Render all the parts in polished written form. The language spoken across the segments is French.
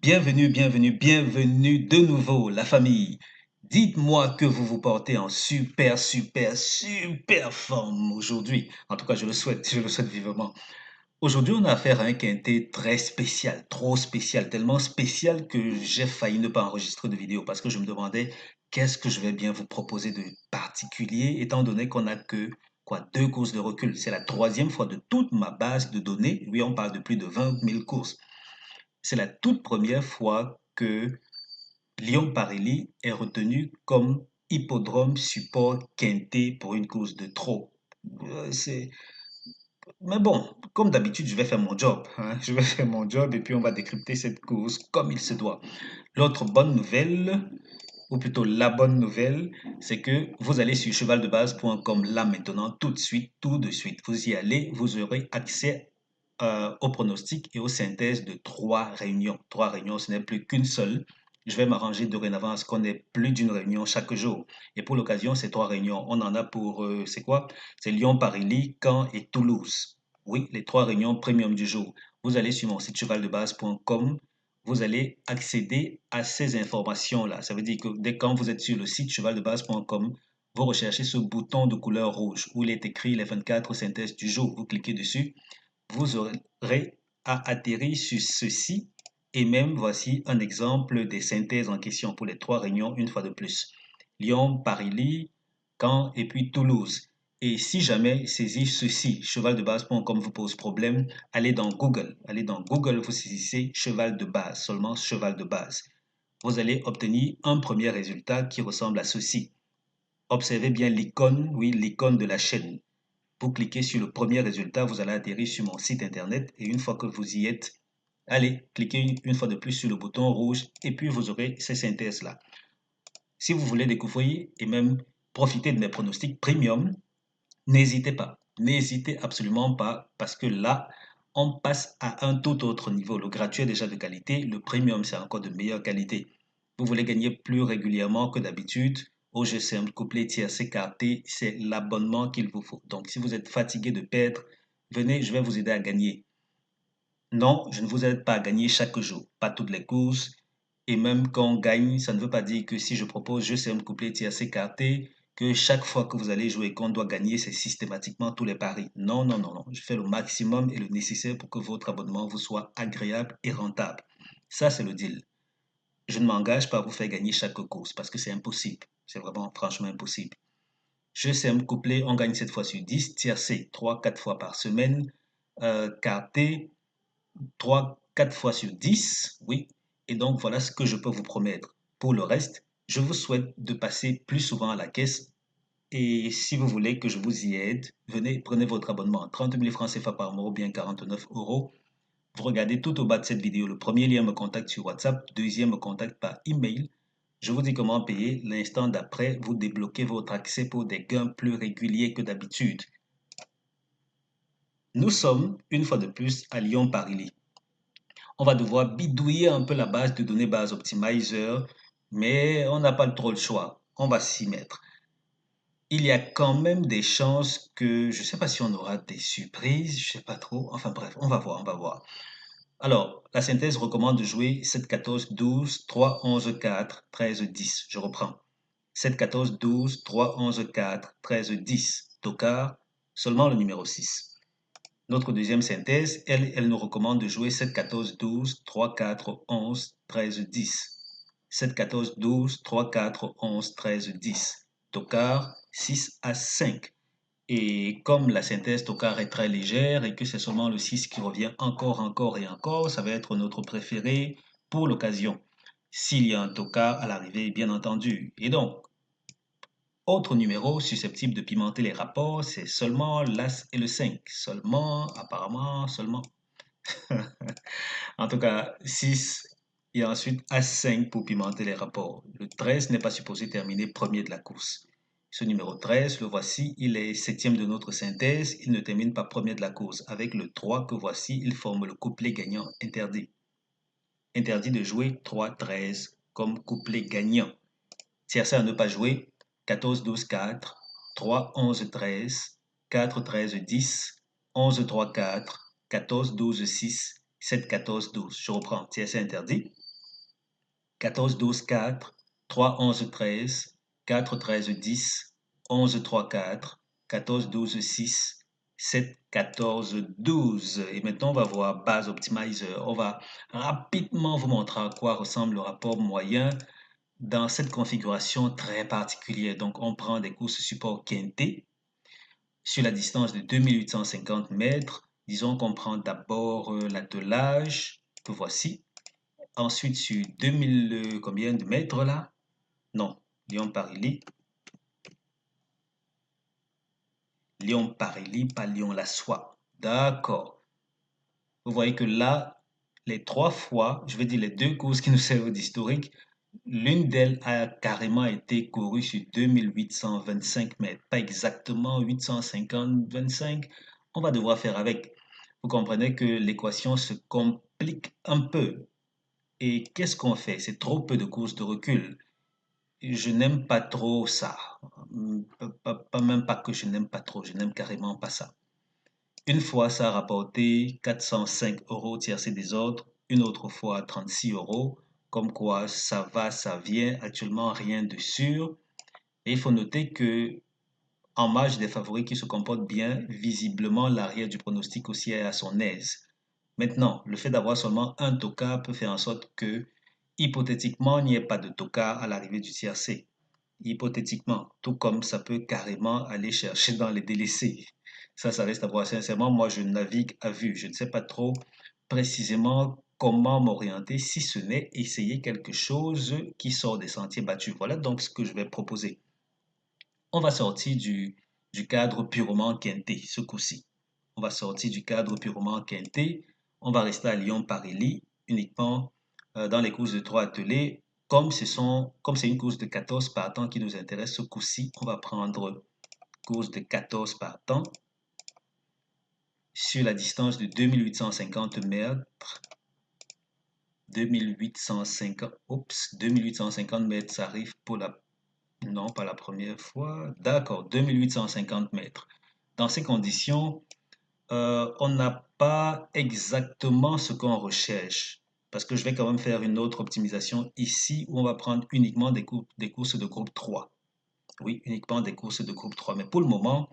Bienvenue, bienvenue, bienvenue de nouveau, la famille. Dites-moi que vous vous portez en super, super, super forme aujourd'hui. En tout cas, je le souhaite vivement. Aujourd'hui, on a affaire à un quintet très spécial, trop spécial, tellement spécial que j'ai failli ne pas enregistrer de vidéo parce que je me demandais qu'est-ce que je vais bien vous proposer de particulier, étant donné qu'on n'a que deux courses de recul. C'est la troisième fois de toute ma base de données. Oui, on parle de plus de 20 000 courses. C'est la toute première fois que Lyon-Paris est retenu comme hippodrome support quinté pour une course de trop. Euh, c'est... Mais bon, comme d'habitude, je vais faire mon job, hein. Je vais faire mon job et puis on va décrypter cette course comme il se doit. L'autre bonne nouvelle, ou plutôt la bonne nouvelle, c'est que vous allez sur chevaldebase.com là maintenant, tout de suite, tout de suite. Vous y allez, vous aurez accès aux pronostics et aux synthèses de trois réunions. Trois réunions, ce n'est plus qu'une seule. Je vais m'arranger dorénavant à ce qu'on ait plus d'une réunion chaque jour. Et pour l'occasion, ces trois réunions, on en a pour, c'est quoi? C'est Lyon, Paris, Caen et Toulouse. Oui, les trois réunions premium du jour. Vous allez sur mon site chevaldebase.com, vous allez accéder à ces informations-là. Ça veut dire que dès quand vous êtes sur le site chevaldebase.com, vous recherchez ce bouton de couleur rouge où il est écrit les 24 synthèses du jour. Vous cliquez dessus, vous aurez à atterrir sur ceci et même voici un exemple des synthèses en question pour les trois réunions une fois de plus. Lyon, Paris, Caen et puis Toulouse. Et si jamais saisir ceci, chevaldebase.com vous pose problème, allez dans Google. Allez dans Google, vous saisissez cheval de base, seulement cheval de base. Vous allez obtenir un premier résultat qui ressemble à ceci. Observez bien l'icône, oui, l'icône de la chaîne. Vous cliquez sur le premier résultat, vous allez atterrir sur mon site internet et une fois que vous y êtes, allez, cliquez une fois de plus sur le bouton rouge et puis vous aurez ces synthèses-là. Si vous voulez découvrir et même profiter de mes pronostics premium, n'hésitez pas, n'hésitez absolument pas parce que là, on passe à un tout autre niveau. Le gratuit est déjà de qualité, le premium c'est encore de meilleure qualité. Vous voulez gagner plus régulièrement que d'habitude au jeu simple, couplet, tiercé, carté, c'est l'abonnement qu'il vous faut. Donc si vous êtes fatigué de perdre, venez, je vais vous aider à gagner. Non, je ne vous aide pas à gagner chaque jour, pas toutes les courses. Et même quand on gagne, ça ne veut pas dire que si je propose jeu simple, couplet, tiercé, carté, que chaque fois que vous allez jouer et qu'on doit gagner, c'est systématiquement tous les paris. Non, non, non, non. Je fais le maximum et le nécessaire pour que votre abonnement vous soit agréable et rentable. Ça, c'est le deal. Je ne m'engage pas à vous faire gagner chaque course parce que c'est impossible. C'est vraiment franchement impossible. Jeu simple, couplet, on gagne cette fois sur 10, tiercé, 3, 4 fois par semaine, carté, 3, 4 fois sur 10, oui. Et donc, voilà ce que je peux vous promettre. Pour le reste, je vous souhaite de passer plus souvent à la caisse. Et si vous voulez que je vous y aide, venez, prenez votre abonnement. 30 000 francs CFA par mois ou bien 49 euros. Vous regardez tout au bas de cette vidéo. Le premier lien me contacte sur WhatsApp, deuxième me contacte par email. Je vous dis comment payer. L'instant d'après, vous débloquez votre accès pour des gains plus réguliers que d'habitude. Nous sommes, une fois de plus, à Lyon-Paris. On va devoir bidouiller un peu la base de données base optimizer, mais on n'a pas trop le choix. On va s'y mettre. Il y a quand même des chances que, je ne sais pas si on aura des surprises, je ne sais pas trop. Enfin bref, on va voir, on va voir. Alors, la synthèse recommande de jouer 7, 14, 12, 3, 11, 4, 13, 10. Je reprends. 7, 14, 12, 3, 11, 4, 13, 10. Tocard, seulement le numéro 6. Notre deuxième synthèse, elle nous recommande de jouer 7, 14, 12, 3, 4, 11, 13, 10. 7, 14, 12, 3, 4, 11, 13, 10. Tocard, 6 à 5. Et comme la synthèse Tocard est très légère et que c'est seulement le 6 qui revient encore, encore et encore, ça va être notre préféré pour l'occasion. S'il y a un Tocard à l'arrivée, bien entendu. Et donc, autre numéro susceptible de pimenter les rapports, c'est seulement l'As et le 5. Seulement, apparemment, seulement. En tout cas, 6 et ensuite As5 pour pimenter les rapports. Le 13 n'est pas supposé terminer premier de la course. Ce numéro 13, le voici, il est septième de notre synthèse, il ne termine pas premier de la course. Avec le 3 que voici, il forme le couplet gagnant interdit. Interdit de jouer 3-13 comme couplet gagnant. Tiercé à ne pas jouer 14-12-4, 3-11-13, 4-13-10, 11-3-4, 14-12-6, 7-14-12. Je reprends. Tiercé interdit. 14, 12, 4, 3, 11, 13, 4, 13, 10, 11, 3, 4, 14, 12, 6, 7, 14, 12. Et maintenant, on va voir Base Optimizer. On va rapidement vous montrer à quoi ressemble le rapport moyen dans cette configuration très particulière. Donc, on prend des courses support quinté sur la distance de 2850 mètres. Disons qu'on prend d'abord l'attelage, que voici. Ensuite, sur 2000, combien de mètres là? Non, Lyon-Paris-Ly. Lyon-Paris-Ly, pas Lyon-la-Soie. D'accord. Vous voyez que là, les trois fois, je vais dire les deux courses qui nous servent d'historique, l'une d'elles a carrément été courue sur 2825 mètres. Pas exactement 850-25. On va devoir faire avec. Vous comprenez que l'équation se complique un peu. Et qu'est-ce qu'on fait? C'est trop peu de courses de recul. Je n'aime pas trop ça. Même pas que je n'aime pas trop, je n'aime carrément pas ça. Une fois, ça a rapporté 405 euros tiercé des autres, une autre fois 36 euros. Comme quoi, ça va, ça vient, actuellement rien de sûr. Et il faut noter que en marge des favoris qui se comportent bien, visiblement l'arrière du pronostic aussi est à son aise. Maintenant, le fait d'avoir seulement un tocard peut faire en sorte que, hypothétiquement, il n'y ait pas de tocard à l'arrivée du tiercé. Hypothétiquement, tout comme ça peut carrément aller chercher dans les délaissés. Ça reste à voir. Sincèrement, moi, je navigue à vue. Je ne sais pas trop précisément comment m'orienter si ce n'est essayer quelque chose qui sort des sentiers battus. Voilà donc ce que je vais proposer. On va sortir du cadre purement quinté ce coup-ci. On va sortir du cadre purement quinté. On va rester à Lyon-Paris-Ly uniquement dans les courses de 3 attelés. Comme c'est une course de 14 partants qui nous intéresse ce coup-ci, on va prendre course de 14 partants sur la distance de 2850 mètres. 2850, oups, 2850 mètres, ça arrive pour la non, pas la première fois. D'accord, 2850 mètres. Dans ces conditions, on n'a pas exactement ce qu'on recherche. Parce que je vais quand même faire une autre optimisation ici où on va prendre uniquement des courses de groupe 3. Oui, uniquement des courses de groupe 3. Mais pour le moment,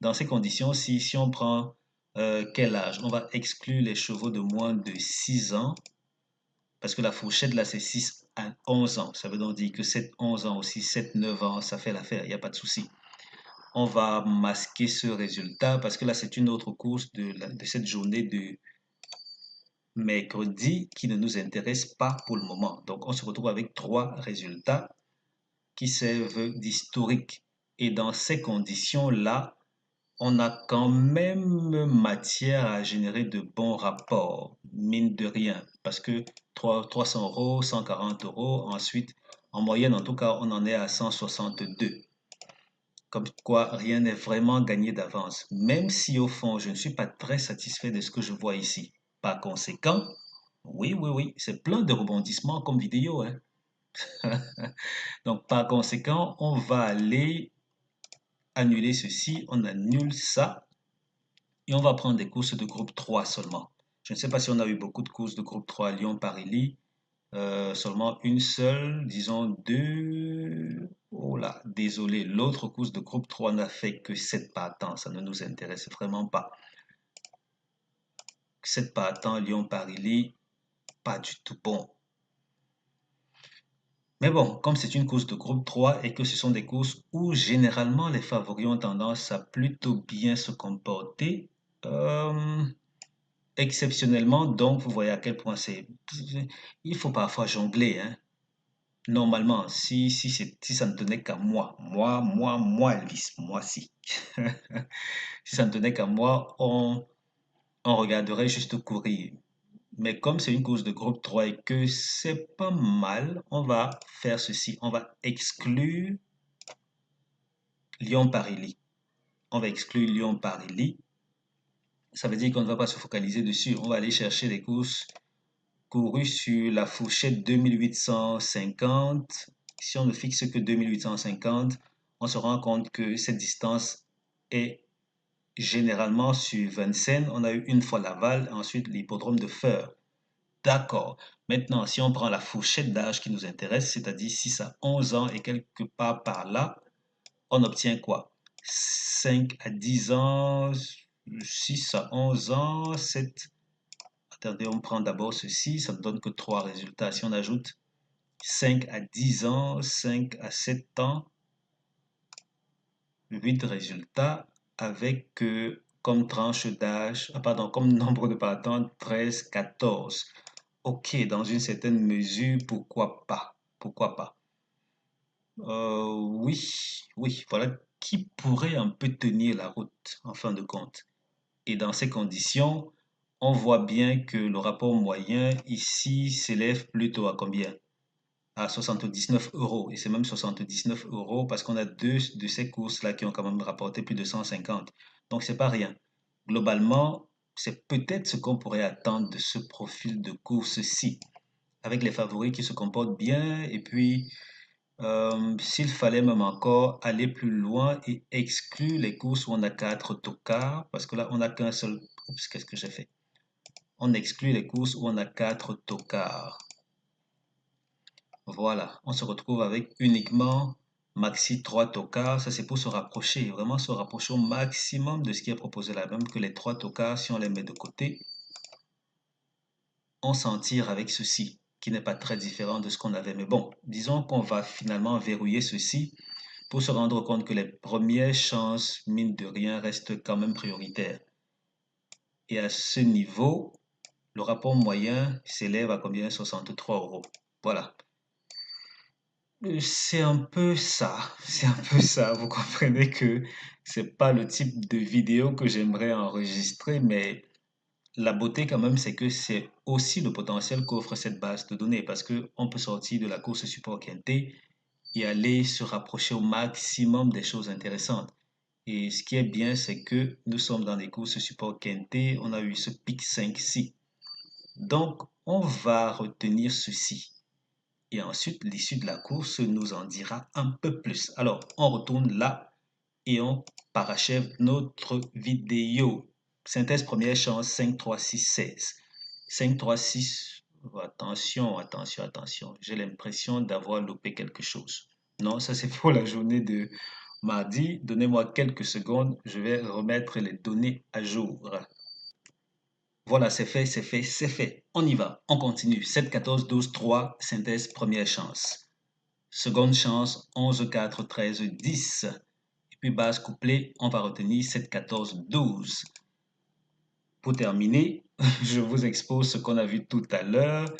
dans ces conditions, si on prend quel âge? On va exclure les chevaux de moins de 6 ans. Parce que la fourchette là, c'est 6 à 11 ans. Ça veut donc dire que 7, 11 ans aussi, 7, 9 ans, ça fait l'affaire, il n'y a pas de souci. On va masquer ce résultat parce que là, c'est une autre course de cette journée de mercredi qui ne nous intéresse pas pour le moment. Donc, on se retrouve avec trois résultats qui servent d'historique. Et dans ces conditions-là, on a quand même matière à générer de bons rapports, mine de rien, parce que 300 euros, 140 euros, ensuite, en moyenne, en tout cas, on en est à 162. Comme quoi, rien n'est vraiment gagné d'avance, même si au fond, je ne suis pas très satisfait de ce que je vois ici. Par conséquent, oui, c'est plein de rebondissements comme vidéo, hein. Donc, par conséquent, on va aller annuler ceci, on annule ça, et on va prendre des courses de groupe 3 seulement. Je ne sais pas si on a eu beaucoup de courses de groupe 3 à Lyon, Paris-Ly. Seulement une seule, disons deux. Oh là, désolé, l'autre course de groupe 3 n'a fait que 7 partants. Ça ne nous intéresse vraiment pas. 7 partants, Lyon, Paris-Ly, pas du tout bon. Mais bon, comme c'est une course de groupe 3 et que ce sont des courses où généralement les favoris ont tendance à plutôt bien se comporter, euh, exceptionnellement, donc vous voyez à quel point c'est... Il faut parfois jongler, hein. Normalement, si ça ne tenait qu'à moi, Elvis, moi si. Si ça ne tenait qu'à moi, on regarderait juste courir. Mais comme c'est une course de groupe 3 et que c'est pas mal, on va faire ceci. On va exclure Lyon-Paris-Ly. On va exclure Lyon-Paris-Ly. Ça veut dire qu'on ne va pas se focaliser dessus. On va aller chercher les courses courues sur la fourchette 2850. Si on ne fixe que 2850, on se rend compte que cette distance est généralement sur Vincennes. On a eu une fois Laval, ensuite l'hippodrome de Feur. D'accord. Maintenant, si on prend la fourchette d'âge qui nous intéresse, c'est-à-dire 6 à 11 ans et quelque part par là, on obtient quoi? 5 à 10 ans, 6 à 11 ans, 7. Attendez, on prend d'abord ceci, ça ne donne que 3 résultats. Si on ajoute 5 à 10 ans, 5 à 7 ans, 8 résultats avec comme tranche d'âge, pardon, comme nombre de partants, 13, 14. Ok, dans une certaine mesure, pourquoi pas? Pourquoi pas? Oui, oui, voilà qui pourrait un peu tenir la route en fin de compte. Et dans ces conditions, on voit bien que le rapport moyen ici s'élève plutôt à combien? À 79 euros. Et c'est même 79 euros parce qu'on a deux de ces courses-là qui ont quand même rapporté plus de 150. Donc, c'est pas rien. Globalement, c'est peut-être ce qu'on pourrait attendre de ce profil de course-ci, avec les favoris qui se comportent bien. Et puis, s'il fallait même encore aller plus loin et exclure les courses où on a 4 tocards, parce que là, on n'a qu'un seul. Oups, qu'est-ce que j'ai fait? On exclut les courses où on a 4 tocards. Voilà, on se retrouve avec uniquement maxi 3 tocards. Ça, c'est pour se rapprocher, vraiment se rapprocher au maximum de ce qui est proposé là. Même que les 3 tocards, si on les met de côté, on s'en tire avec ceci, qui n'est pas très différent de ce qu'on avait. Mais bon, disons qu'on va finalement verrouiller ceci pour se rendre compte que les premières chances, mine de rien, restent quand même prioritaires. Et à ce niveau, le rapport moyen s'élève à combien? 63 euros. Voilà. C'est un peu ça, c'est un peu ça. Vous comprenez que c'est pas le type de vidéo que j'aimerais enregistrer, mais la beauté quand même, c'est que c'est aussi le potentiel qu'offre cette base de données parce que on peut sortir de la course support quinté et aller se rapprocher au maximum des choses intéressantes. Et ce qui est bien, c'est que nous sommes dans des courses support quinté, on a eu ce pic 5-6. Donc, on va retenir ceci. Et ensuite, l'issue de la course nous en dira un peu plus. Alors, on retourne là et on parachève notre vidéo. Synthèse première chance 5, 3, 6, 16. 5, 3, 6. Attention, attention, attention. J'ai l'impression d'avoir loupé quelque chose. Non, ça c'est pour la journée de mardi. Donnez-moi quelques secondes. Je vais remettre les données à jour. Voilà, c'est fait, c'est fait, c'est fait. On y va, on continue. 7, 14, 12, 3, synthèse, première chance. Seconde chance, 11, 4, 13, 10. Et puis base couplée, on va retenir 7, 14, 12. Pour terminer, je vous expose ce qu'on a vu tout à l'heure.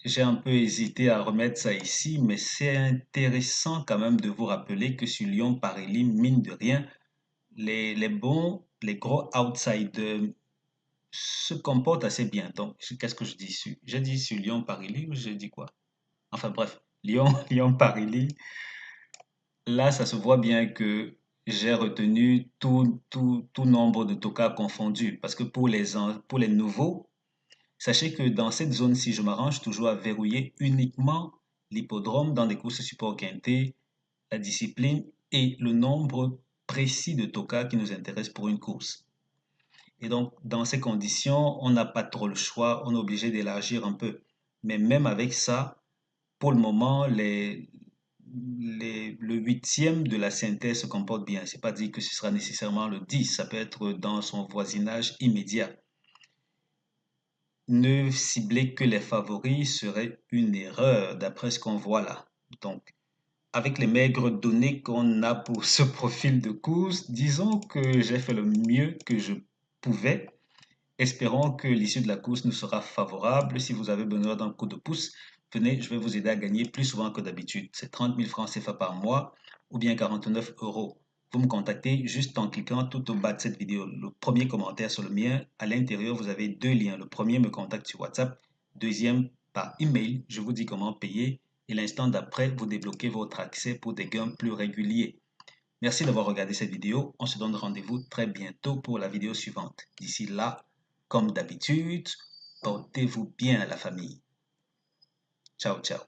J'ai un peu hésité à remettre ça ici, mais c'est intéressant quand même de vous rappeler que sur Lyon-Paris, mine de rien, les bons, les gros outsiders se comportent assez bien. Donc, qu'est-ce que je dis sur? J'ai dit sur Lyon-Paris ou j'ai dit quoi? Enfin bref, Lyon, Lyon-Paris. Là, ça se voit bien que j'ai retenu tout nombre de tokas confondus. Parce que pour les nouveaux, sachez que dans cette zone-ci, je m'arrange toujours à verrouiller uniquement l'hippodrome dans des courses support quinté, la discipline et le nombre précis de tokas qui nous intéressent pour une course. Et donc, dans ces conditions, on n'a pas trop le choix, on est obligé d'élargir un peu. Mais même avec ça, pour le moment, le huitième de la synthèse se comporte bien. C'est pas dit que ce sera nécessairement le 10, ça peut être dans son voisinage immédiat. Ne cibler que les favoris serait une erreur d'après ce qu'on voit là. Donc, avec les maigres données qu'on a pour ce profil de course, disons que j'ai fait le mieux que je pouvais. Espérons que l'issue de la course nous sera favorable. Si vous avez besoin d'un coup de pouce, venez, je vais vous aider à gagner plus souvent que d'habitude. C'est 30 000 francs CFA par mois ou bien 49 euros. Vous me contactez juste en cliquant tout au bas de cette vidéo. Le premier commentaire sur le mien, à l'intérieur, vous avez deux liens. Le premier me contacte sur WhatsApp, deuxième par email. Je vous dis comment payer et l'instant d'après, vous débloquez votre accès pour des gains plus réguliers. Merci d'avoir regardé cette vidéo. On se donne rendez-vous très bientôt pour la vidéo suivante. D'ici là, comme d'habitude, portez-vous bien à la famille. Ciao, ciao.